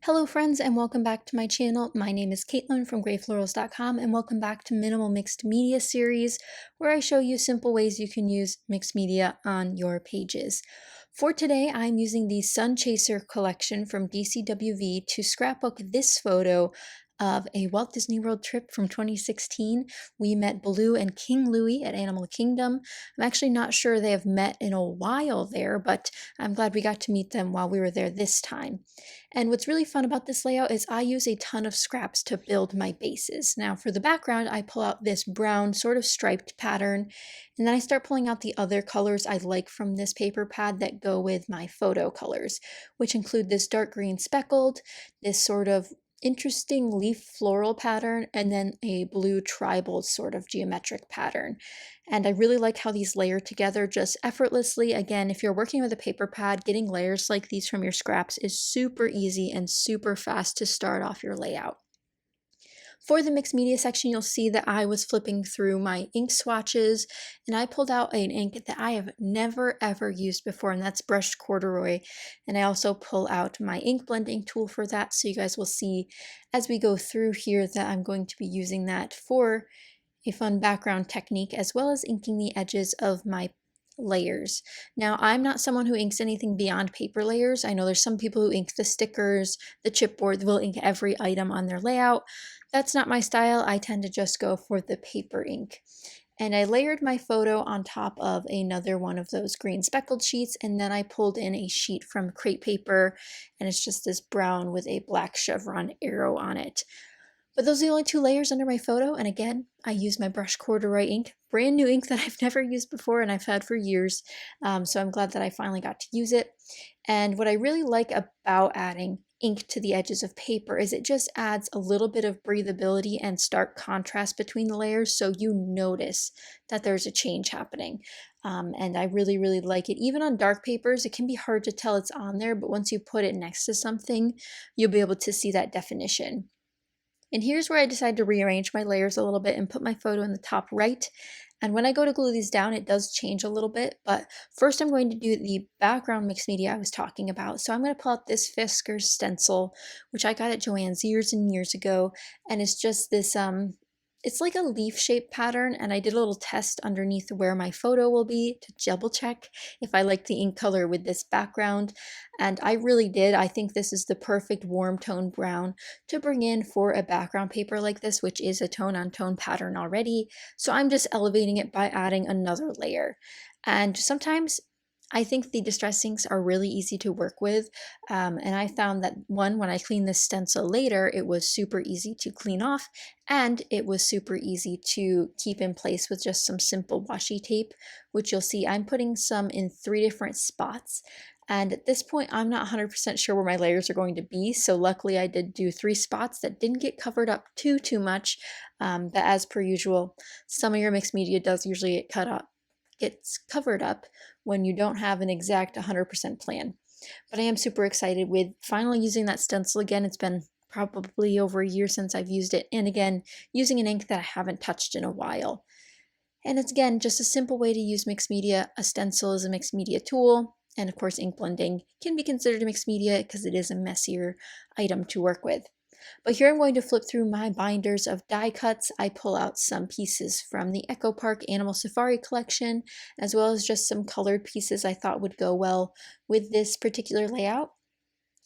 Hello friends and welcome back to my channel. My name is Katelyn from Florals.com and welcome back to Minimal Mixed Media series where I show you simple ways you can use mixed media on your pages. For today, I'm using the Sun Chaser collection from DCWV to scrapbook this photo of a Walt Disney World trip from 2016. We met Baloo and King Louie at Animal Kingdom. I'm actually not sure they have met in a while there, but I'm glad we got to meet them while we were there this time. And what's really fun about this layout is I use a ton of scraps to build my bases. Now for the background, I pull out this brown sort of striped pattern, and then I start pulling out the other colors I like from this paper pad that go with my photo colors, which include this dark green speckled, this sort of interesting leaf floral pattern, and then a blue tribal sort of geometric pattern. And I really like how these layer together just effortlessly. Again, if you're working with a paper pad, getting layers like these from your scraps is super easy and super fast to start off your layout. For the mixed media section, you'll see that I was flipping through my ink swatches and I pulled out an ink that I have never ever used before, and that's brushed corduroy. And I also pull out my ink blending tool for that, so you guys will see as we go through here that I'm going to be using that for a fun background technique as well as inking the edges of my layers. Now, I'm not someone who inks anything beyond paper layers. I know there's some people who ink the stickers, the chipboard, will ink every item on their layout. That's not my style. I tend to just go for the paper ink. And I layered my photo on top of another one of those green speckled sheets, and then I pulled in a sheet from crepe paper, and it's just this brown with a black chevron arrow on it. But those are the only two layers under my photo, and again, I use my brushed corduroy ink, brand new ink that I've never used before and I've had for years, so I'm glad that I finally got to use it. And what I really like about adding ink to the edges of paper is it just adds a little bit of breathability and stark contrast between the layers, so you notice that there's a change happening. And I really, really like it. Even on dark papers, it can be hard to tell it's on there, but once you put it next to something, you'll be able to see that definition. And here's where I decided to rearrange my layers a little bit and put my photo in the top right. And when I go to glue these down, it does change a little bit, but first I'm going to do the background mixed media I was talking about. So I'm going to pull out this Fiskars stencil, which I got at Joann's years and years ago, and it's just this it's like a leaf shaped pattern, and I did a little test underneath where my photo will be to double check if I like the ink color with this background, and I really did. I think this is the perfect warm tone brown to bring in for a background paper like this, which is a tone on tone pattern already, so I'm just elevating it by adding another layer. And sometimes I think the distress inks are really easy to work with, and I found that when I cleaned this stencil later, it was super easy to clean off, and it was super easy to keep in place with just some simple washi tape, which you'll see I'm putting some in 3 different spots. And at this point, I'm not 100% sure where my layers are going to be, so luckily I did do 3 spots that didn't get covered up too much, but as per usual, some of your mixed media does usually get gets covered up when you don't have an exact 100% plan. But I am super excited with finally using that stencil again. It's been probably over a year since I've used it, and again, using an ink that I haven't touched in a while. And it's again just a simple way to use mixed media. A stencil is a mixed media tool, and of course ink blending can be considered a mixed media because it is a messier item to work with. But here I'm going to flip through my binders of die cuts. I pull out some pieces from the Echo Park Animal Safari collection, as well as just some colored pieces I thought would go well with this particular layout,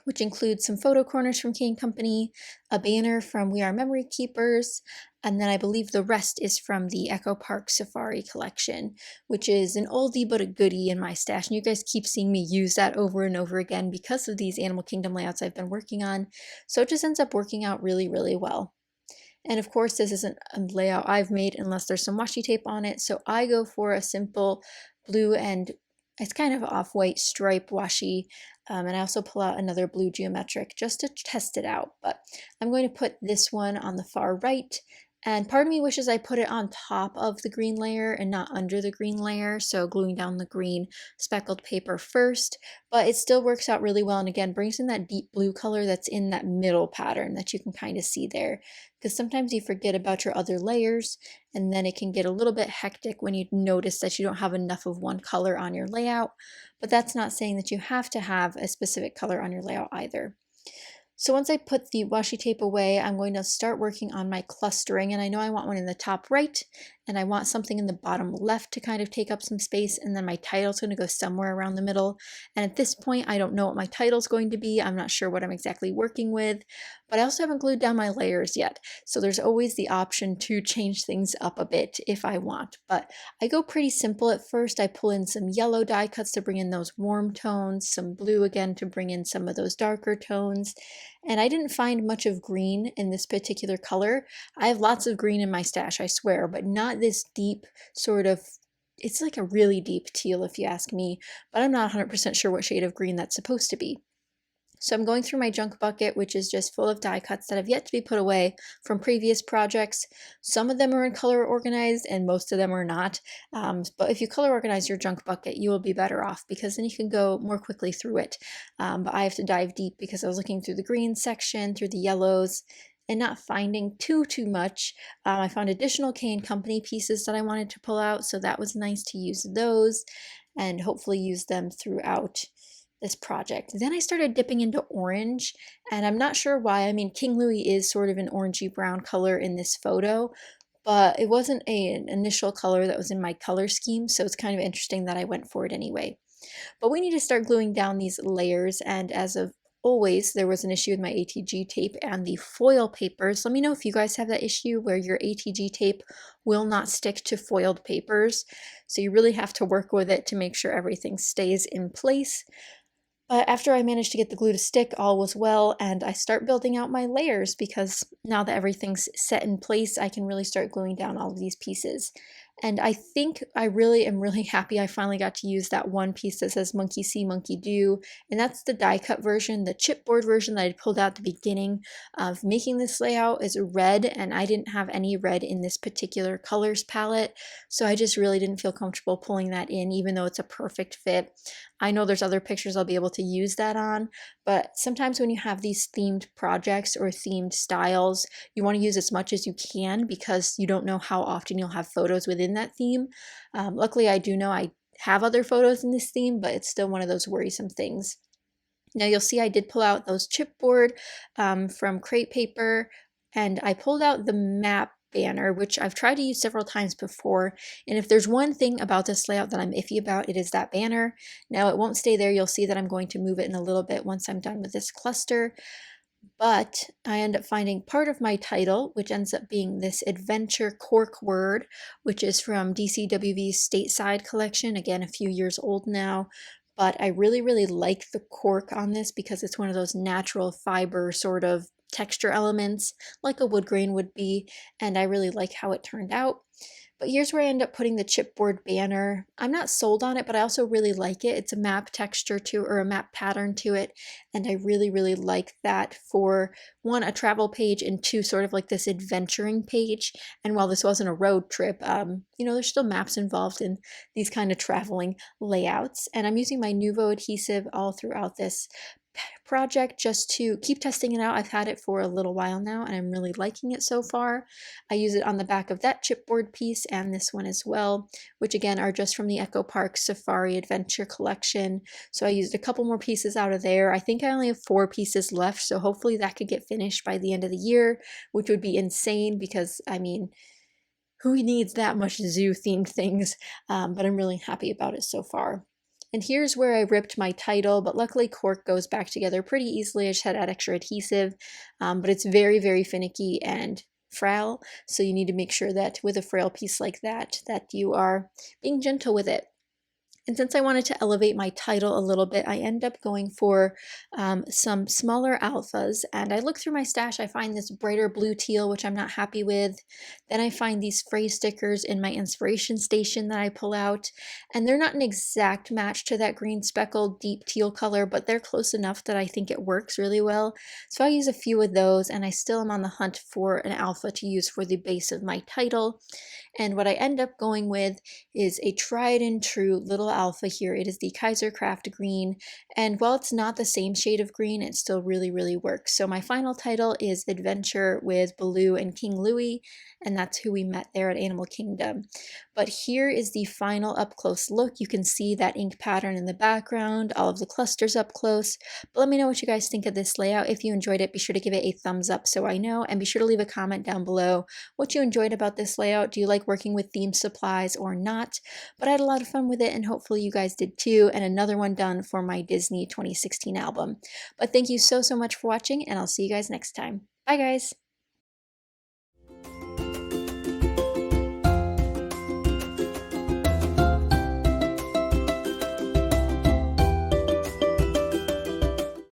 which includes some photo corners from King Company, a banner from We Are Memory Keepers, and then I believe the rest is from the Echo Park Safari collection, which is an oldie but a goodie in my stash. And you guys keep seeing me use that over and over again because of these Animal Kingdom layouts I've been working on. So it just ends up working out really, really well. And of course, this isn't a layout I've made unless there's some washi tape on it. So I go for a simple blue and it's kind of off-white stripe washi, and I also pull out another blue geometric just to test it out. But I'm going to put this one on the far right, and part of me wishes I put it on top of the green layer and not under the green layer, so gluing down the green speckled paper first, but it still works out really well, and again brings in that deep blue color that's in that middle pattern that you can kind of see there, because sometimes you forget about your other layers, and then it can get a little bit hectic when you notice that you don't have enough of one color on your layout, but that's not saying that you have to have a specific color on your layout either. So once I put the washi tape away, I'm going to start working on my clustering, and I know I want one in the top right, and I want something in the bottom left to kind of take up some space, and then my title's going to go somewhere around the middle. And at this point, I don't know what my title's going to be. I'm not sure what I'm exactly working with, but I also haven't glued down my layers yet. So there's always the option to change things up a bit if I want, but I go pretty simple at first. I pull in some yellow die cuts to bring in those warm tones, some blue again to bring in some of those darker tones. And I didn't find much of green in this particular color. I have lots of green in my stash, I swear, but not this deep sort of, it's like a really deep teal if you ask me, but I'm not 100% sure what shade of green that's supposed to be. So I'm going through my junk bucket, which is just full of die cuts that have yet to be put away from previous projects. Some of them are in color organized and most of them are not. But if you color organize your junk bucket, you will be better off because then you can go more quickly through it. But I have to dive deep because I was looking through the green section, through the yellows, and not finding too much. I found additional K & Company pieces that I wanted to pull out, so that was nice to use those and hopefully use them throughout this project. Then I started dipping into orange, and I'm not sure why. I mean, King Louie is sort of an orangey brown color in this photo, but it wasn't an initial color that was in my color scheme, so it's kind of interesting that I went for it anyway. But we need to start gluing down these layers, and as of always, there was an issue with my ATG tape and the foil papers. Let me know if you guys have that issue where your ATG tape will not stick to foiled papers. So you really have to work with it to make sure everything stays in place. But after I managed to get the glue to stick, all was well, and I start building out my layers because now that everything's set in place, I can really start gluing down all of these pieces. And I think I really am really happy I finally got to use that one piece that says Monkey See, Monkey Do, and that's the die cut version. The chipboard version that I pulled out at the beginning of making this layout is red, and I didn't have any red in this particular colors palette, so I just really didn't feel comfortable pulling that in, even though it's a perfect fit. I know there's other pictures I'll be able to use that on, but sometimes when you have these themed projects or themed styles, you want to use as much as you can because you don't know how often you'll have photos within that theme. Luckily, I do know I have other photos in this theme, but it's still one of those worrisome things. Now you'll see I did pull out those chipboard from crate paper, and I pulled out the map banner, which I've tried to use several times before, and if there's one thing about this layout that I'm iffy about, it is that banner. Now it won't stay there. You'll see that I'm going to move it in a little bit once I'm done with this cluster, but I end up finding part of my title, which ends up being this adventure cork word, which is from DCWV's Stateside collection, again a few years old now. But I really like the cork on this because it's one of those natural fiber sort of texture elements like a wood grain would be, and I really like how it turned out. But here's where I end up putting the chipboard banner. I'm not sold on it, but I also really like it. It's a map texture to, or a map pattern to it, and I really like that for one, a travel page, and two, sort of like this adventuring page. And while this wasn't a road trip, you know, there's still maps involved in these kind of traveling layouts. And I'm using my Nuvo adhesive all throughout this project just to keep testing it out. I've had it for a little while now and I'm really liking it so far. I use it on the back of that chipboard piece and this one as well, which again are just from the Echo Park Safari Adventure collection. So I used a couple more pieces out of there. I think I only have 4 pieces left, so hopefully that could get finished by the end of the year, which would be insane because, I mean, who needs that much zoo themed things? But I'm really happy about it so far. And here's where I ripped my title, but luckily cork goes back together pretty easily. I just had to add extra adhesive, but it's very finicky and frail, so you need to make sure that with a frail piece like that, that you are being gentle with it. And since I wanted to elevate my title a little bit, I end up going for some smaller alphas. And I look through my stash, I find this brighter blue teal, which I'm not happy with. Then I find these phrase stickers in my inspiration station that I pull out. And they're not an exact match to that green speckled deep teal color, but they're close enough that I think it works really well. So I use a few of those, and I still am on the hunt for an alpha to use for the base of my title. And what I end up going with is a tried and true little alpha here. It is the Kaiser Craft Green, and while it's not the same shade of green, it still really works. So my final title is Adventure with Baloo and King Louie, and that's who we met there at Animal Kingdom. But here is the final up close look. You can see that ink pattern in the background, all of the clusters up close. But let me know what you guys think of this layout. If you enjoyed it, be sure to give it a thumbs up so I know, and be sure to leave a comment down below what you enjoyed about this layout. Do you like working with themed supplies or not? But I had a lot of fun with it, and hopefully you guys did too, and another one done for my Disney 2016 album. But thank you so much for watching, and I'll see you guys next time. Bye guys!